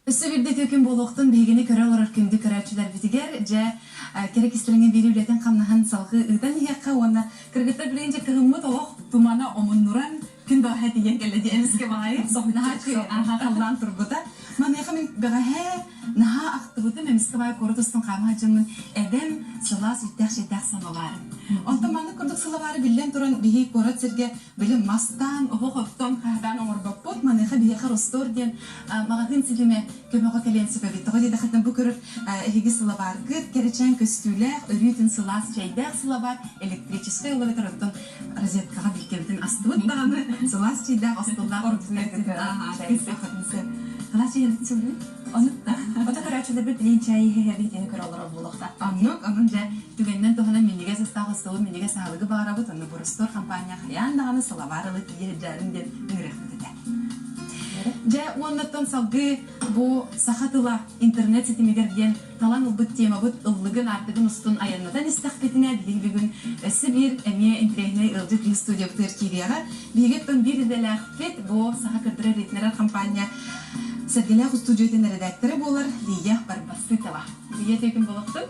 Өссө бирде төкүн болохтун бегини көрө олорор күндү көрөчүлөр битигер же Кэрэ кистэлэңэ биэрилетен камнахан салгы ыдан иякка уонна кыргыттар билинче кыгыммыт олох тумана омуннуран күн баха диэн келе диэмиске багайы сохнахачы халлан турбута манайха мен бегахэ наха актыбыты мемиске бай коротустун камахачымын эдем сылас үттэх шетэх самаварын онто маны курдук сылавары билен туран биһи корот сирге билим мастан охо хоттон кахдан оморбаппут манайха биэха ростор диэн магатын силиме көмөгө келенси бебит тоҕо дахатын бу көрөр эһиги сылаваргы керечен көстүлэх өрүтүн сылас чейдэх сылавар электрический улабытыр оттон розеткага билкебитин астыбыт даганы сылас чейдэх астылдах ордунер Классы я люблю. Он это короче да бит чай хевиден короллар булакта. Анын же түгеннен тохана миниге састагы сылы миниге саалыгы баарабыт аны бурстор компания хаян даганы сылаварылы тиержарын деп нырыхтыда. Же уоннаттан салгы бу сахатыла интернет ситимигэр диэн талан улбыт тиэмэбыт ыллыгын артыгын устун аяннадан истахпетине билигбигүн сибир эмие интэриниэт ыалдьыттыыр студиоктыр кирияга бигеттен бир делахпет бу саха кырдыры ритнерер компания Сергейлах студиотын редакторы болар Лия Барбасытова. Лия текін болықтың?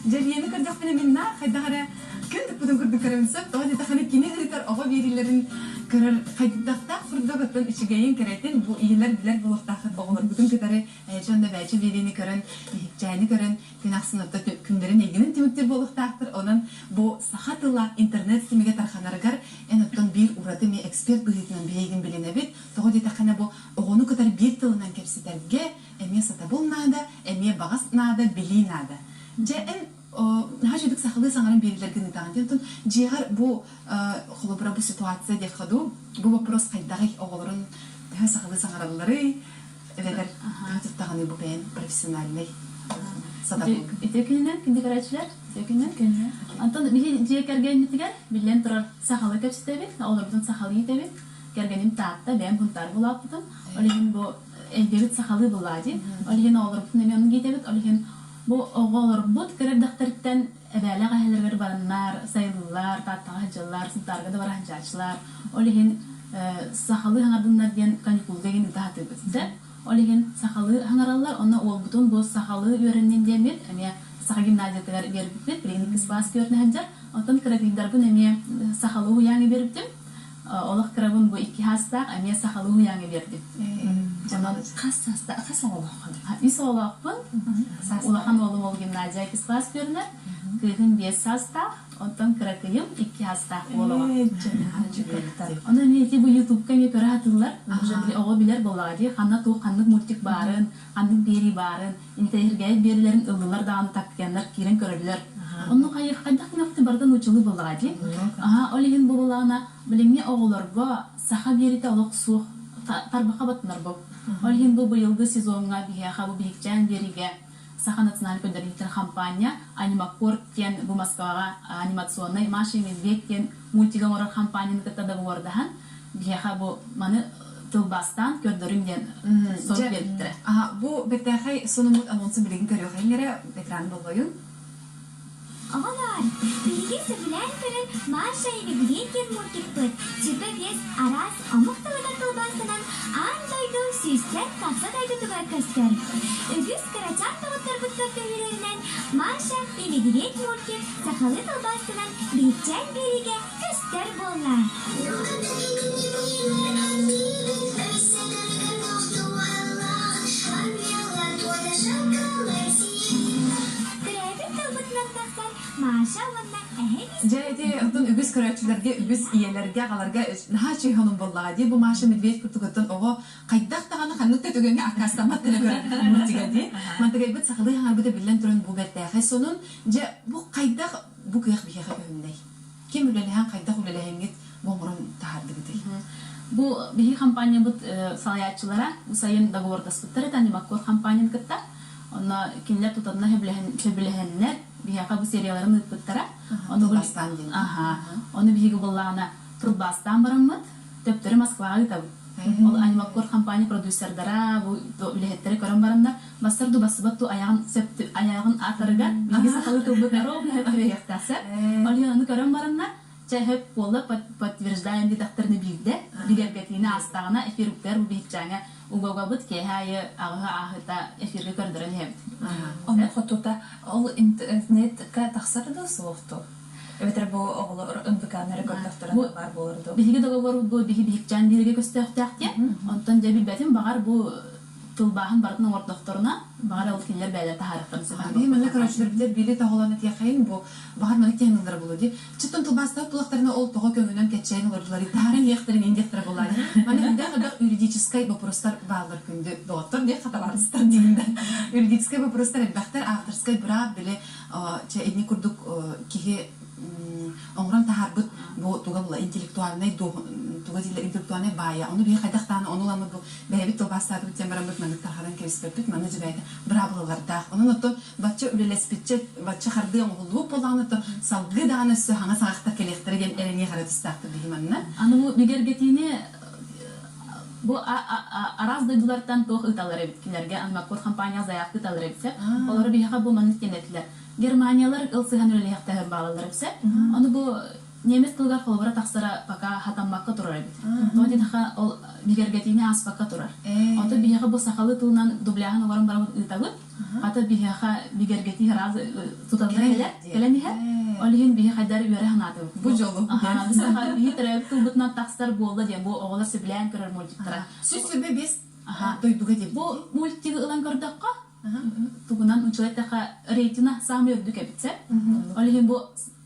Же Лияны көрдіқ пені менна қайдағара күндік бұдың көрдік көрімсіп, оға детақаны кені ғыритар оға берилерін көрір қайдақтақ құрдық өттін үшігейін көретін бұл иелер білер болықтақы болар. Бұдың көтәрі жонда бәйчі берені көрін, Биһикчээни көрін, күн ақсын өтті күндерін егінің теміктер болықтақтыр. Онын бұл сахатыла интернет ситимигэр тарҕанарыгар ән өттін бір ұрады ме эксперт бұғытынан бейгін біліне бет. Тоғы детақаны бұл оғыны көтәрі бір тылынан кепсетерге әме сатабыл нада, әме бағас нада, били нада. Же ән Хажидык Сахалыы саңарын берилер гыны тагын. Жегар бу холобра бу ситуация деп хаду. Бу вопрос кайдагы оголорун Сахалыы саңаралары эдер тагын бу бен профессиональный садак. Этекинен кинде карачылар, этекинен. Антон биги же кергенитигер билен турар Сахалыы кепсетебит, олордун Сахалыы тебит. Кергеним таатта бен бунтар булаптын. Олеген бу элдебит Сахалыы булади. Олеген олордун немен гитебит, олеген bu oğullar bud kırıklıklardan evvela gayeler baranlar, sayılılar, tatlıcılar, sintarga da barancaçlar. Olihin Sahалыы hanardınlar diyen kanikul degen daha tebette. Olihin Sahалыы hanarallar ona ol butun bu Sahалыы öğrenin demir. Emiye Saha gimnaziyalar verip klinik ispas görünencer. Ondan kırıklıklar bu emiye Sahалыы yangi veriptim. Olaq kırabın bu iki hasta emiye Sahалыы yangi verdim. Jaman Kas olaq. Is olaqpın. Улахан олым ол гимназия кискласс көрінер. Күйін 5 хаста, онтан кыракыйым 2 хаста олуға. Оны нети бұл ютубка ме көрі атылар. Оғы білер болады. Қанна туы қанлық мультик барын, қанлық биэрии барын, интэриниэт биэрилерін ылылар дағаны тапкенлер кирен көрілер. Оны қайдақ нақты бардан учылы болады. Олеген бұл болағына біліңе оғыларға Саха биэрите олық суық тарбақа батынар бұл. Олеген бұл бұйылғы сезонға бігеға бұл Биһикчээн биэриге Саха национальный поддержательная компания анимакор тен бу Москвага анимационный Маша тен мультигы орар компанияны кытада бордахан бияха бу маны тылбастан көрдөрүм ден сот бердире. Бу бетехай сонумут анонсын билген көрөйгенлере экран болбойун. Оғалар, білгесі білән көрін Маша ені білген мультик бұд. Сүрбі бес арас омықтылыға тылбасынан андайды сүйістер қапсадайды тұғар көстер. Үгіз кырачан тұғыттар бұд көпкөлерінен Маша ені білген мультик Сахалыы тылбасынан Биһикчээн биэриге көстер болар. Маша уонна эһэкээн. Жайди отон үгүс көрөчүлөргө, үгүс иелерге, галарга наха чыйхонун боллага ди. Бу Маша медведь куртуготтон ого кайдак таганы ханныкта төгөнгө акастамат деле көрөт мультиге ди. Мантыгай бит Сахалыы хаңарбыта билен турун бу беттеге сонун же бу кайдак бу кыйык бихеге көмүндөй. Ким үлелеһен кайдак үлелеһенгит боңрун таардыгыты. Бу биһи компания бут салаяччылара усайын договордаспыттар анимакор компанияны кытта. Онна кинлер тутадына хөбүлеһеннер бияка бу серияларын ыппыттара. Тылбастан ден. Оны биһиги буллагына тылбастан бараммыт. Төптөрү Москвага ытабыт. Ол анимакор компания продюсердара бу үлеһеттери көрөн барандар. Бастырду басыбатту аягын атарга биһиги Сахалыы тылбыт ровно хөбүлеһтасы. Ол аны көрөн барандар. чехеп болла подтверждаем дидактырны билде билергетине астагына эфируктер биһикчээнэ угогобут кехайы агыга ахыта эфирге көрдөрөн хем. Оны хотута ол интернет ка тахсарды софту. Эветер бу оглор НКИХ рекордтарына бар болорду. Биһиги договор бу биһикчээн диреге көстөктәктә. Онтон жаби бәтим багар бу тылбааһын бартын ортокторуна багар ол килер бәйле тахарыктан сыган. Би менә көрәчләр билет билет агаланы тияхәин бу багар менә кемнәр булды ди. Читен тылбаастыыбыт булактарына ол тога көңүнөн кетчәйн оларлар. Тарын яктырын индектер булар. Менә инде хәдә юридический вопростар балдар күндә доктор ди хаталарыстыр дигәндә. Юридический вопростар бахтар авторской бра биле чә эдни курдук киһи оңран тахарбыт бу туга була интеллектуальный туга диле интеллектуальный бая. Аны би хәдәхтан онуламы бу бәйбит тылбаастыыбыт тембрамыт менә тархадан кебиспет менә җибәйдә. Бравлыларда. Онун ото бачча үлелеспитче бачча харды оңгулу болганы то салгы даны сө хана сагакта келектирген эрене харатыстакты бигиманна. Аны бу бигергетине бу араз дыйлардан тох ыталар биткилерге анмакор компания заяк ыталар битсе. Олар биһага бу манны кенетлер. Германиялар ылсыган үлелехтә балалар битсе. Аны бу немец тылгар холбара таксара пока хатаммакка турар бит. Тоди таха ол бигергетине аспакка турар. Ото биһага бу Сахалыы тылынан дублягын барам барам ытабыт. Ата биһага бигергети раз туталар келемиһе. Олиһин биһага дар үөрэннэғинэ аты. Бу жолу. Ага, Саха биһитреп тылбытнан таксар болду ди. Бу оголар сиблен көрөр мультиктара. Сүз-сүрбе бес дойдуга ди. Бу мультиги ылан көрдөккө. Тугунан учулеттаха рейтина самы өбдүк эбитсе. Олиһин бу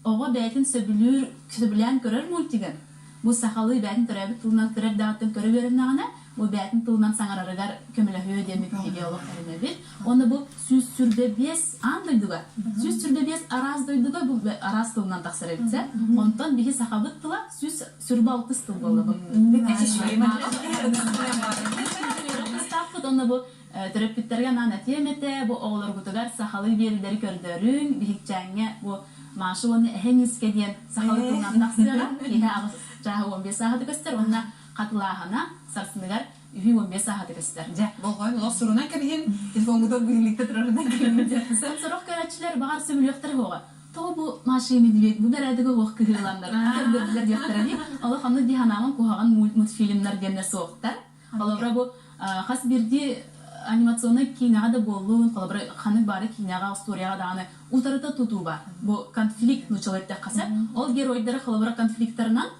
ого бәйтин сөбүлен көрөр мультиген. Бу Сахалыы бәйтин төрөбүт тылынан көрөр дагатын көрө үөрэннэғинэ. Бу бәйтин тылынан саҥарарыгар көмөлөһү демек биге олох эренебит. Оны бу сүз сүрбе бес андойдуга. Сүз сүрбе бес араз дойдуга бу араз тылынан таксар эбитсе. Онтон биги Сахабыт тыла сүз сүрбе алтыс тыл болду бу. Оны бу төрөпүттерге нана тиэмэте бу оголоргутугар Сахалыы биэрилери көрдөрүн биһикчээнгэ бу Маша оны эһэңиске диэн Сахалыы тылынан таксыга киһэ агыс жаһы 15 сааты көстөр онна катылаахана сарсыныгар 15 сааты көстөр. Жа, болгон лосурунан кебиһин телефонда бирликте турарынан кемде. Сен сорох көрөчүлөр багар сөмүлөктөр хога. То бу Маша медведь бу дарадыга ох кыһыландар. Көрдүлөр дияттарани. Алла ханы диханамын кугаган мультфильмнар генне соктар. Алабра бу хас бирди анимационный киноға да болуын, қолабыр қаны бары киноға, историяға дағаны ұтарыта тұту бар. Бұл конфликт нүчалетті қасы. Ол геройдары қолабыр конфликттарынан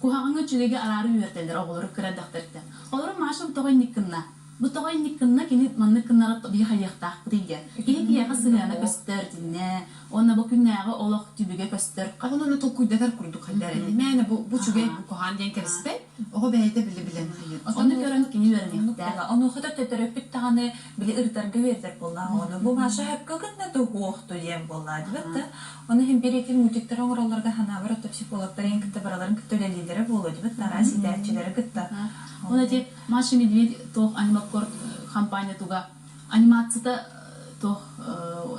кухағанға жүгеге арары үйертелдер, оғылыры көрәдіқтірді. Олары Маша бұтағай никінна. Бұтағай никінна кені манны кіннары бейға еқтақ дейді. Кені кияға сығаны көстер діне. Оны бұл күннәғы олық түбіге көстер. Оны тұл күйдәдер күрдік қалдары. Мәні бұл жүге куған дейін кәріспе, оғы бәйді білі-білен қайыр. Оны көрін кені өрінекті. Оны ұқыда төтіріп біттіғаны білі ұртарға вердер болла. Оны бұл Маша әпкі күнді тұғы оқты дем болла. Оны хем берекел мультиктер оңыраларға ханавыр өтті психологтарын күтті бараларын күтті өлелілері болу. Арас идәрчілері күтті. Оны де Маша медведь тоқ анимакорд компания туға анимацияда тоқ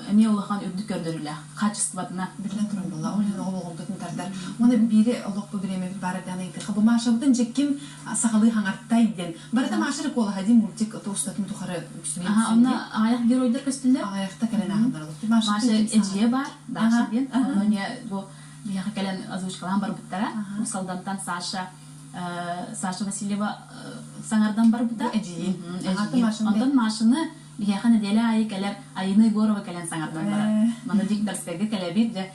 әме олақан өбді көрдірілі. Качестватына. Білден тұрын болла. Олен оғы оғылдық мұтардар. Оны бері олық бұл біреме барадан еңті. Бұл Маша бұдың жеккім Сахалыы хаңартайден. Барада Маша рекола хади мультик тоғыстатын тұқары үксімен. Оны аяқ геройдер көстілдер? Аяқта кәлен ағындар олық. Маша әжие бар. Дашиден. Оны бұл бияқы кәлен озвучкалан бар бұттара. Мысалдантан Саша Васильева саңардан бар бұта. Әжие. Ондан Машаны бияқы неделі айы кәлер айыны Горова кәлен саңардан бар. Маны дикторскайғы кәлебет.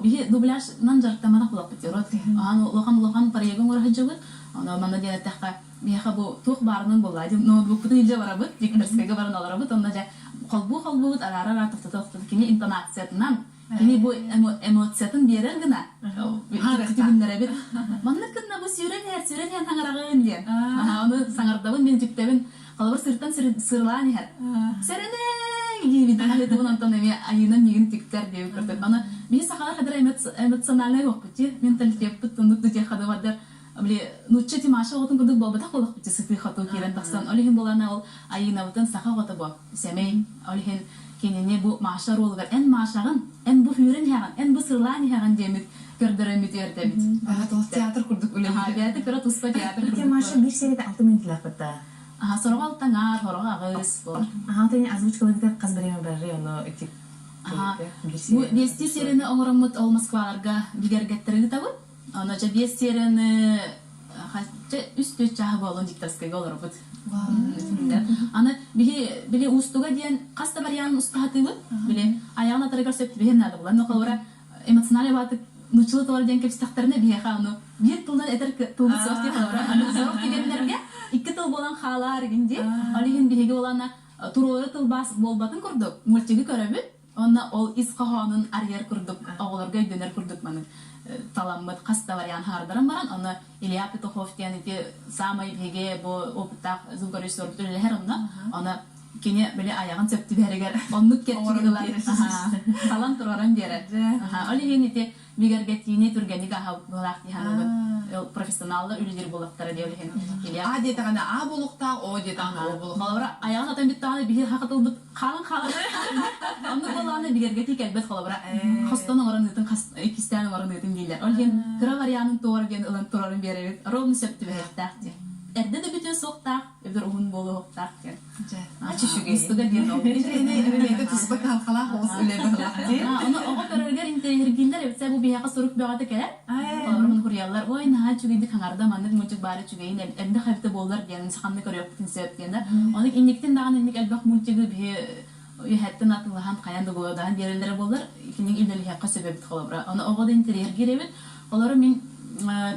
Бихи дубляжнан жарықтамана құлақ бұттер. Лоқан парегін орағы жауыр. Маны денеттіққа бияқы бұл туқ барының болды. Ноутбуктың илже бара бұт, дикторскайғы барын алара бұт. Онда жа қолбу бұт арары артықты кені интонациятынан кені бұл эмоциятын берер гына. Күтігіндер әбет. Маны кінна бұл сүйрен таңырағын ден. Оны саңардабын мен жүктебін қалабыр сырттан сырлан ехер. Сәрінен ебеді. Әлеті бұн антон әме айынан егін түктер деп көрдік. Оны мен сақалар қадыр эмоциональный оқ бұтте. Менталитет бұт, ұндық дүте қады бадыр. Нұтча ти Маша отын күрдік бол бұтақ болық бұтте сыпи қату керен тақсан. Олеген болана ол айына бұтын сақа қоты бол. Сәмей, олеген кенене бу Маша ролгар эн Машагын эн бу хүрен хаган эн бу сырлан хаган демит көрдөрөмүт эрдемит. Тол театр курдук үле. Бияты көрө туспа театр курдук. Маша бир сериде 6 минутлар кытта. Сорогал таңар хорога агыс бол. Тени озвучкалыгда каз береме барри оны итик Бести серини оңороммут ол Москваларга бигергеттери табыт. Аны же бес серини үстө чаһы болон дикторскайга олоробут. Аны били устуга диэн каста барьян устахатыбыт. Били аяғына тарыгар сөп бихен нады булар. Ноколора эмоциональ баты нучылы толар диэн кепстахтарына биэха аны бир тылдан этер тылбыт соқ деп олора. Аны соқ дегендерге икки тыл болан хаалар гинди. Алихин биһиги болана туройы тылбас болбатын курдук. Мультиги көрөбүт. Онна ол исқаханын арьер курдук. Оголорга өйдөнөр курдук маны. Таламмыт каста вариан хардарам баран. Оны Лия Барбасытова диэн ити самай биһиге бу опытак звукорежиссер төлөлөрүнө. Оны кене беле аягын сөптү берегер. Оннук кетчигилар. Талан турарам бере. Алихин ити бигерге тине тургениг аха болак диханыбыт. Профессионаллы үлдер болактары диэлихин. А детагана а болукта, о детагана о болук. Халабра аягын атан биттаны бихи хакытылбыт калын. Онны боланы бигерге тикелбет халабра. Хастаны гаранытын кистэлэңэ гаранытын дийлер. Алихин кыра варианын туарген ылан турарын беребит. Ровно сөптү беректакти. Эрде де бүтүн соктак, эбир уун болу хоктак кен. Ачышуге. Истуга диэн ол. Эне туспак халкала хос үлебе. Оны ого көрөргөр интерьергилер эбсе бу бияка сорук бягаты келер. Олорун курьялар, ой на чугиди каңарда мандык мультик бары чугейин энде хайпты болдар диэн саханны көрөптүн сөп дегенде. Оны инниктен даган инник элбак мультиги бие үһәттен атылган каянды гоядан берелдер болдар. Икинин илдели хакка себеп холобра. Оны ого да интерьергиребит. Олору мен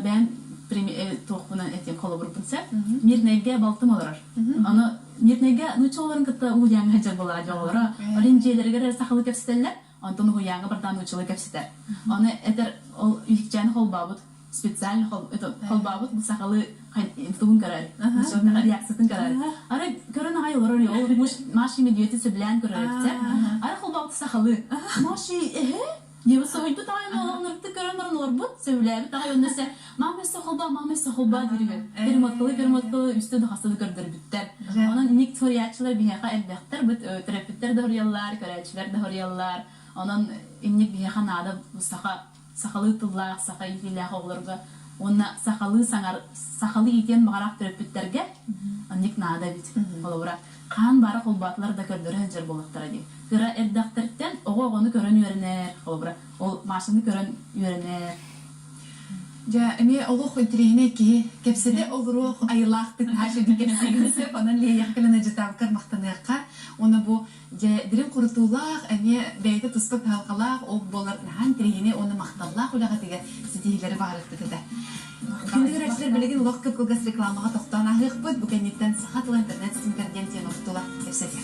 бен тоқпынан этем холобурпунса мирнеге балтым олар. Аны мирнеге нучоларын кытта уяңга жа болар жолора. Олин желерге Сахалыы кепсетелер. Антон уяңга бардан нучолы кепсетер. Аны этер ол Биһикчээн холбабыт специаль холбабыт Сахалыы туһун Кэрэ. Шонна реакциясын Кэрэ. Ара көрөн ай олар ол Маша медиети сөблән көрөптсе. Ара холбабыт Сахалыы. Маша Ева сойду тайын олағынырды көрінірін орбыт, сөйләбі тағай өннесе мамай сохолба дирген. Перемоткалы үстеді қасыды көрдір бүттер. Оның ник тэрийээччилар биһэкэ әлбәқтер бүт терапевттер да хорьяллар, көрәчілер да хорьяллар. Оның ник биһэкэ нада Сахалыы тылла, Саха итилях оғылырға. Онна Сахалыы итен бағарақ терапевттерге ник нада бит. Олауыра. Қан бары қолбатылар да көрдірі жер болықтары дейм. Кыра эрдақтырттен оғы көрін үйерінер, ол Машаны көрін үйерінер. Ja, эме олох интерьениэт ки кепседе олрух айылақтык ашыды кепсегінсе, онан Лия яқылына жытавкар мақтанырқа. Оны бу дирин құрытулақ, эме бәйді тұспып халқалақ, ол болар нахан интерьениэт, оны мақталақ олаға теге сетейлері бағырықты деді. Кендігір әшілер білеген олақ көп көлгас рекламаға тоқтан ағық бұд, бүкәнеттен Саха тыла интернет ситимигэр диэн тиэн оқтула кепседе.